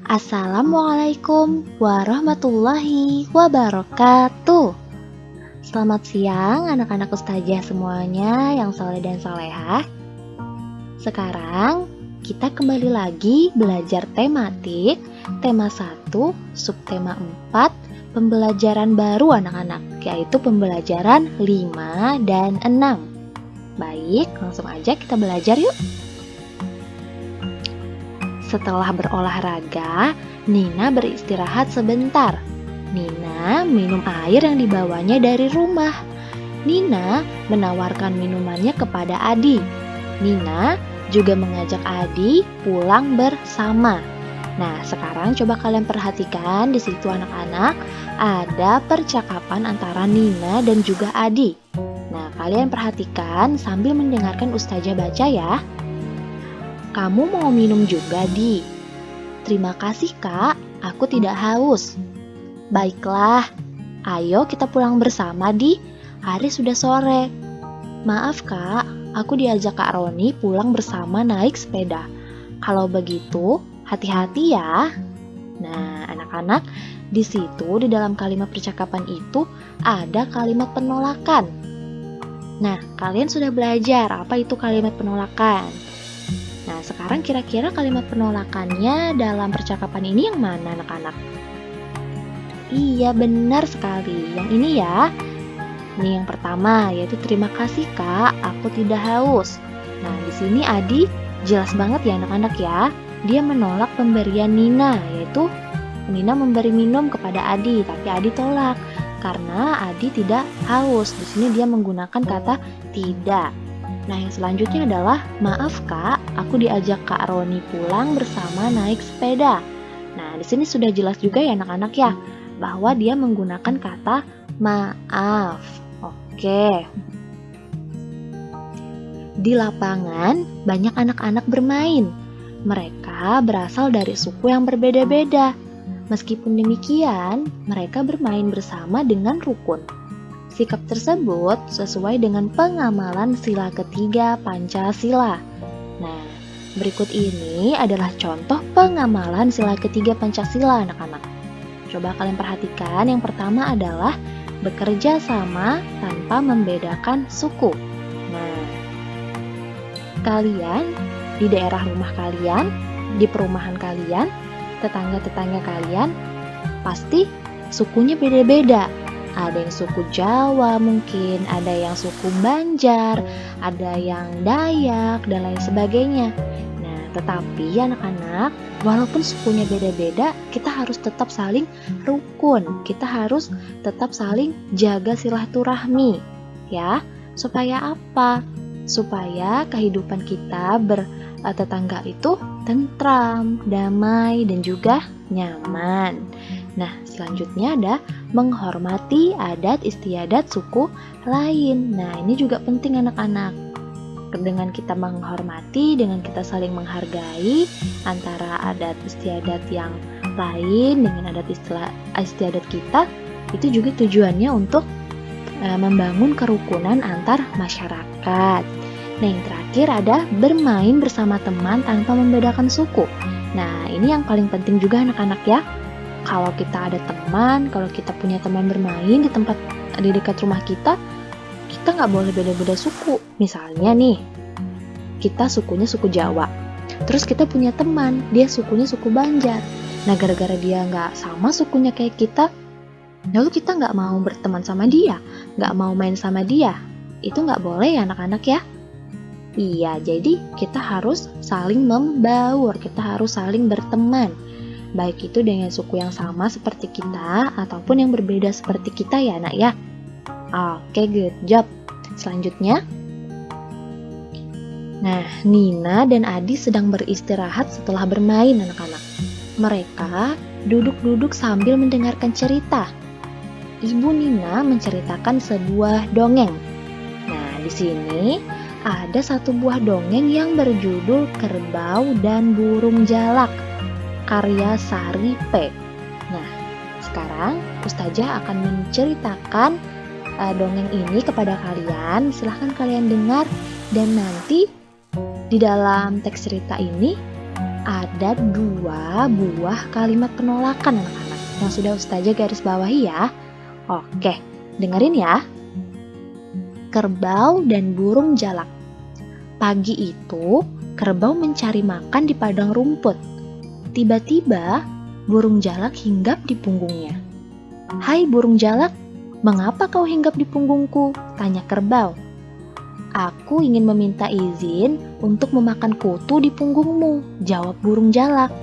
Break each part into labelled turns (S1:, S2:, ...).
S1: Assalamualaikum warahmatullahi wabarakatuh. Selamat siang anak-anak ustazah semuanya yang soleh dan solehah. Sekarang kita kembali lagi belajar tematik, tema 1, subtema 4, pembelajaran baru anak-anak, yaitu pembelajaran 5 dan 6. Baik, langsung aja kita belajar yuk. Setelah berolahraga, Nina beristirahat sebentar. Nina minum air yang dibawanya dari rumah. Nina menawarkan minumannya kepada Adi. Nina juga mengajak Adi pulang bersama. Nah, sekarang coba kalian perhatikan di situ anak-anak, ada percakapan antara Nina dan juga Adi. Nah, kalian perhatikan sambil mendengarkan ustazah baca ya. Kamu mau minum juga, Di? Terima kasih, Kak. Aku tidak haus. Baiklah, ayo kita pulang bersama, Di. Hari sudah sore. Maaf, Kak. Aku diajak Kak Roni pulang bersama naik sepeda. Kalau begitu, hati-hati ya. Nah, anak-anak, di situ di dalam kalimat percakapan itu ada kalimat penolakan. Nah, kalian sudah belajar apa itu kalimat penolakan. Nah, sekarang kira-kira kalimat penolakannya dalam percakapan ini yang mana, anak-anak? Iya, benar sekali. Yang ini ya. Ini yang pertama, yaitu terima kasih, Kak. Aku tidak haus. Nah, di sini Adi jelas banget ya, anak-anak ya. Dia menolak pemberian Nina, yaitu Nina memberi minum kepada Adi, tapi Adi tolak karena Adi tidak haus. Di sini dia menggunakan kata tidak. Nah, yang selanjutnya adalah, maaf Kak, aku diajak Kak Roni pulang bersama naik sepeda. Nah, di sini sudah jelas juga ya anak-anak ya, bahwa dia menggunakan kata maaf. Oke. Di lapangan, banyak anak-anak bermain. Mereka berasal dari suku yang berbeda-beda. Meskipun demikian, mereka bermain bersama dengan rukun. Sikap tersebut sesuai dengan pengamalan sila ketiga Pancasila. Nah, berikut ini adalah contoh pengamalan sila ketiga Pancasila, anak-anak. Coba kalian perhatikan, yang pertama adalah bekerja sama tanpa membedakan suku. Nah, kalian di daerah rumah kalian, di perumahan kalian, tetangga-tetangga kalian, pasti sukunya beda-beda. Ada yang suku Jawa mungkin, ada yang suku Banjar, ada yang Dayak, dan lain sebagainya. Nah, tetapi anak-anak, walaupun sukunya beda-beda, kita harus tetap saling rukun. Kita harus tetap saling jaga silaturahmi. Ya, supaya apa? Supaya kehidupan kita bertetangga itu tentram, damai, dan juga nyaman. Nah, selanjutnya ada menghormati adat istiadat suku lain. Nah, ini juga penting anak-anak. Dengan kita menghormati, dengan kita saling menghargai antara adat istiadat yang lain dengan adat istiadat kita, itu juga tujuannya untuk membangun kerukunan antar masyarakat. Nah, yang terakhir ada bermain bersama teman tanpa membedakan suku. Nah, ini yang paling penting juga anak-anak ya. Kalau kita ada teman, kalau kita punya teman bermain di dekat rumah kita nggak boleh beda-beda suku. Misalnya nih, kita sukunya suku Jawa, terus kita punya teman, dia sukunya suku Banjar. Nah, gara-gara dia nggak sama sukunya kayak kita, lalu kita nggak mau berteman sama dia, nggak mau main sama dia, itu nggak boleh ya anak-anak ya. Iya, jadi kita harus saling membaur, kita harus saling berteman. Baik itu dengan suku yang sama seperti kita ataupun yang berbeda seperti kita ya anak ya. Oke, good job. Selanjutnya, nah, Nina dan Adi sedang beristirahat setelah bermain anak-anak. Mereka duduk-duduk sambil mendengarkan cerita. Ibu Nina menceritakan sebuah dongeng. Nah, di sini ada satu buah dongeng yang berjudul Kerbau dan Burung Jalak, karya Sari P. Nah, sekarang Ustazah akan menceritakan dongeng ini kepada kalian. Silahkan kalian dengar, dan nanti di dalam teks cerita ini Ada 2 buah kalimat penolakan anak-anak yang sudah Ustazah garis bawahi ya. Oke, dengerin ya. Kerbau dan burung jalak. Pagi itu, kerbau mencari makan di padang rumput. Tiba-tiba, burung jalak hinggap di punggungnya. "Hai burung jalak, mengapa kau hinggap di punggungku?" tanya kerbau. "Aku ingin meminta izin untuk memakan kutu di punggungmu," jawab burung jalak.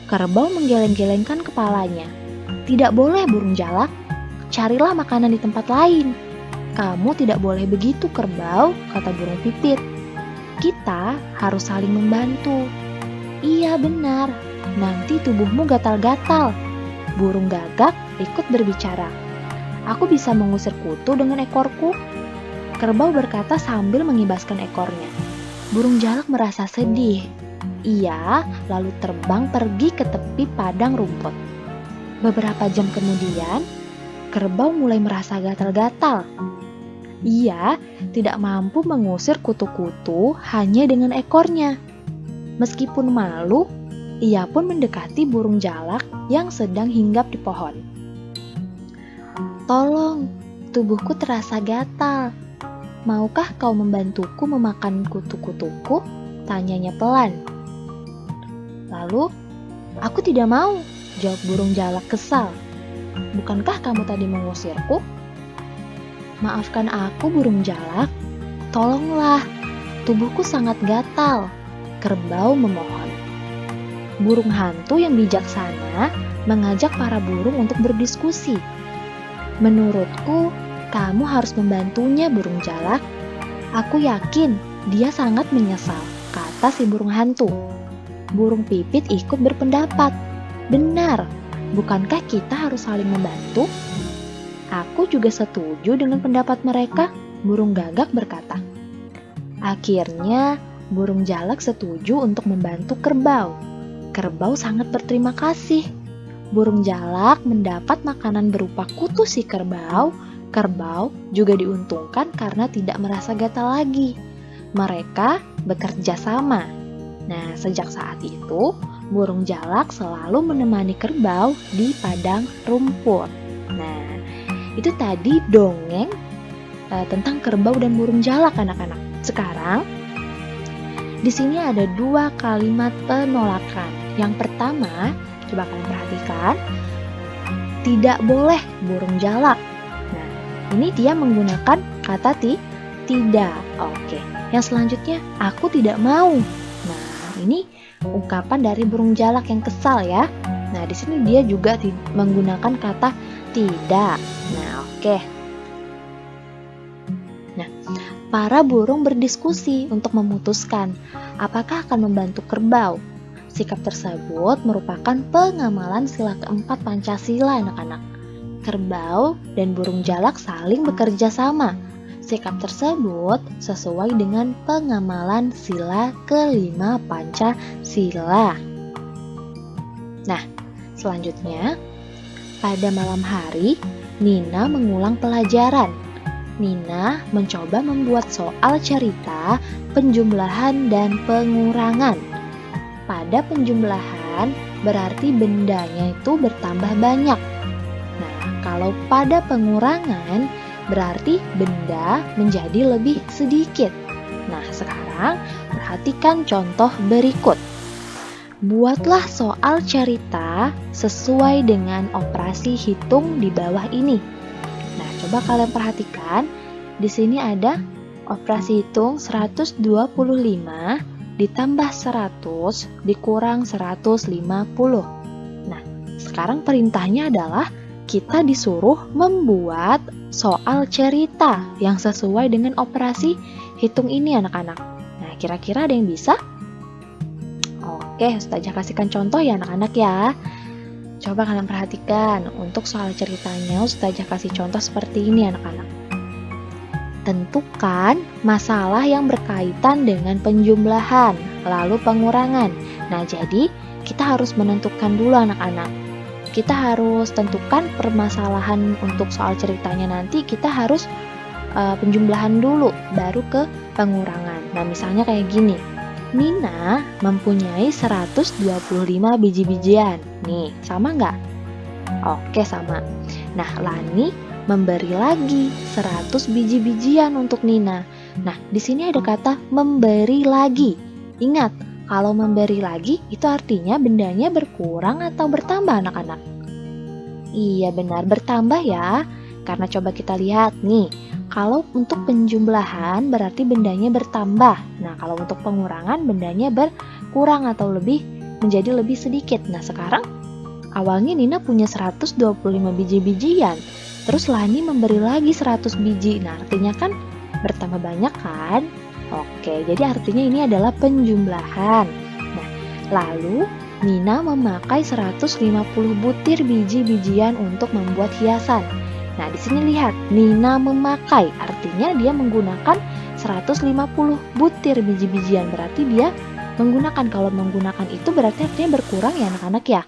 S1: Kerbau menggeleng-gelengkan kepalanya. "Tidak boleh burung jalak, carilah makanan di tempat lain." "Kamu tidak boleh begitu kerbau," kata burung pipit. "Kita harus saling membantu." "Iya benar, nanti tubuhmu gatal-gatal." Burung gagak ikut berbicara. "Aku bisa mengusir kutu dengan ekorku," kerbau berkata sambil mengibaskan ekornya. Burung jalak merasa sedih. Ia lalu terbang pergi ke tepi padang rumput. Beberapa jam kemudian, kerbau mulai merasa gatal-gatal. Ia tidak mampu mengusir kutu-kutu hanya dengan ekornya. Meskipun malu, ia pun mendekati burung jalak yang sedang hinggap di pohon. "Tolong, tubuhku terasa gatal. Maukah kau membantuku memakan kutu-kutuku?" tanyanya pelan. Lalu, "Aku tidak mau," jawab burung jalak kesal. "Bukankah kamu tadi mengusirku?" "Maafkan aku burung jalak, tolonglah, tubuhku sangat gatal," kerbau memohon. Burung hantu yang bijaksana mengajak para burung untuk berdiskusi. "Menurutku, kamu harus membantunya burung jalak. Aku yakin dia sangat menyesal," kata si burung hantu. Burung pipit ikut berpendapat. "Benar, bukankah kita harus saling membantu?" "Aku juga setuju dengan pendapat mereka," burung gagak berkata. Akhirnya, burung jalak setuju untuk membantu kerbau. Kerbau sangat berterima kasih. Burung jalak mendapat makanan berupa kutu si kerbau. Kerbau juga diuntungkan karena tidak merasa gatal lagi. Mereka bekerja sama. Nah, sejak saat itu, burung jalak selalu menemani kerbau di padang rumput. Nah, itu tadi dongeng tentang kerbau dan burung jalak anak-anak. Sekarang, di sini ada 2 kalimat penolakan. Yang pertama, coba kalian perhatikan, "Tidak boleh burung jalak." Nah, ini dia menggunakan kata tidak. Oke. Yang selanjutnya, "Aku tidak mau." Nah, ini ungkapan dari burung jalak yang kesal ya. Nah, di sini dia juga menggunakan kata tidak. Nah, oke. Nah, para burung berdiskusi untuk memutuskan apakah akan membantu kerbau. Sikap tersebut merupakan pengamalan sila keempat Pancasila anak-anak. Kerbau dan burung jalak saling bekerja sama. Sikap tersebut sesuai dengan pengamalan sila kelima Pancasila. Nah, selanjutnya, pada malam hari, Nina mengulang pelajaran. Nina mencoba membuat soal cerita, penjumlahan, dan pengurangan. Pada penjumlahan, berarti bendanya itu bertambah banyak. Nah, kalau pada pengurangan, berarti benda menjadi lebih sedikit. Nah, sekarang perhatikan contoh berikut. Buatlah soal cerita sesuai dengan operasi hitung di bawah ini. Nah, coba kalian perhatikan. Di sini ada operasi hitung 125 ditambah 100 dikurang 150. Nah, sekarang perintahnya adalah kita disuruh membuat soal cerita yang sesuai dengan operasi hitung ini anak-anak. Nah, kira-kira ada yang bisa? Oke, Ustazah kasihkan contoh ya anak-anak ya. Coba kalian perhatikan, untuk soal ceritanya Ustazah kasih contoh seperti ini anak-anak. Tentukan masalah yang berkaitan dengan penjumlahan, lalu pengurangan. Nah, jadi kita harus menentukan dulu anak-anak. Kita harus tentukan permasalahan untuk soal ceritanya nanti, kita harus penjumlahan dulu, baru ke pengurangan. Nah, misalnya kayak gini. Nina mempunyai 125 biji-bijian. Nih, sama nggak? Oke, sama. Nah, Lani memberi lagi 100 biji-bijian untuk Nina. Nah, di sini ada kata memberi lagi. Ingat, kalau memberi lagi itu artinya bendanya berkurang atau bertambah, anak-anak? Iya, benar, bertambah ya. Karena coba kita lihat nih, kalau untuk penjumlahan berarti bendanya bertambah. Nah, kalau untuk pengurangan bendanya berkurang atau menjadi lebih sedikit. Nah, sekarang awalnya Nina punya 125 biji-bijian. Terus Lani memberi lagi 100 biji. Nah, artinya kan bertambah banyak kan? Oke, jadi artinya ini adalah penjumlahan. Nah, lalu Nina memakai 150 butir biji-bijian untuk membuat hiasan. Nah, di sini lihat, Nina memakai, artinya dia menggunakan 150 butir biji-bijian. Berarti dia menggunakan, kalau menggunakan itu berarti artinya berkurang ya anak-anak ya?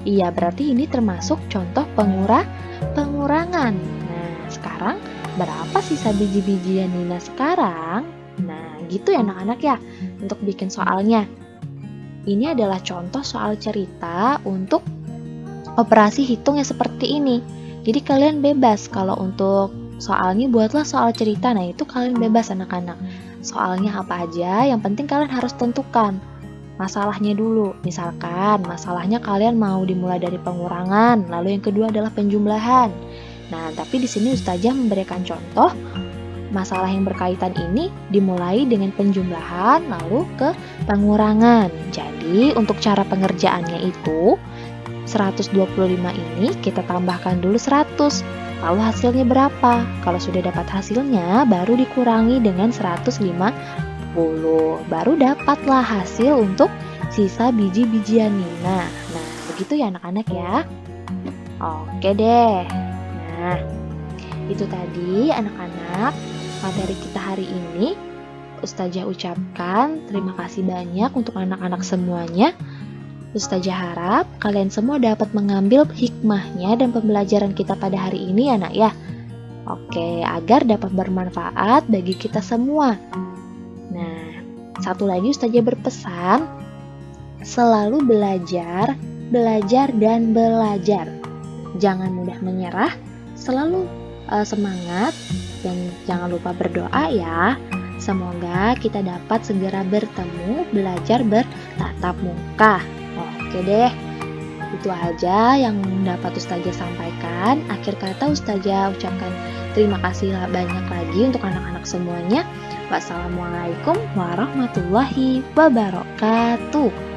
S1: Iya, berarti ini termasuk contoh pengurangan. Nah, sekarang berapa sisa biji-bijian Nina sekarang? Nah, gitu ya anak-anak ya, untuk bikin soalnya. Ini adalah contoh soal cerita untuk operasi hitung yang seperti ini. Jadi kalian bebas kalau untuk soalnya buatlah soal cerita. Nah, itu kalian bebas anak-anak. Soalnya apa aja, yang penting kalian harus tentukan masalahnya dulu. Misalkan masalahnya kalian mau dimulai dari pengurangan, lalu yang kedua adalah penjumlahan. Nah, tapi di sini Ustazah memberikan contoh masalah yang berkaitan ini dimulai dengan penjumlahan lalu ke pengurangan. Jadi untuk cara pengerjaannya itu 125 ini kita tambahkan dulu 100. Lalu hasilnya berapa? Kalau sudah dapat hasilnya baru dikurangi dengan 150. Baru dapatlah hasil untuk sisa biji-bijian Nina. Nah, begitu ya anak-anak ya. Oke deh. Nah, itu tadi anak-anak materi kita hari ini. Ustazah ucapkan terima kasih banyak untuk anak-anak semuanya. Ustazah harap kalian semua dapat mengambil hikmahnya dan pembelajaran kita pada hari ini ya nak ya. Oke, agar dapat bermanfaat bagi kita semua. Nah, satu lagi Ustazah berpesan, selalu belajar dan belajar. Jangan mudah menyerah, selalu semangat, dan jangan lupa berdoa ya. Semoga kita dapat segera bertemu, belajar bertatap muka. Oke deh, itu aja yang dapat Ustazah sampaikan. Akhir kata Ustazah ucapkan terima kasih banyak lagi untuk anak-anak semuanya. Wassalamualaikum warahmatullahi wabarakatuh.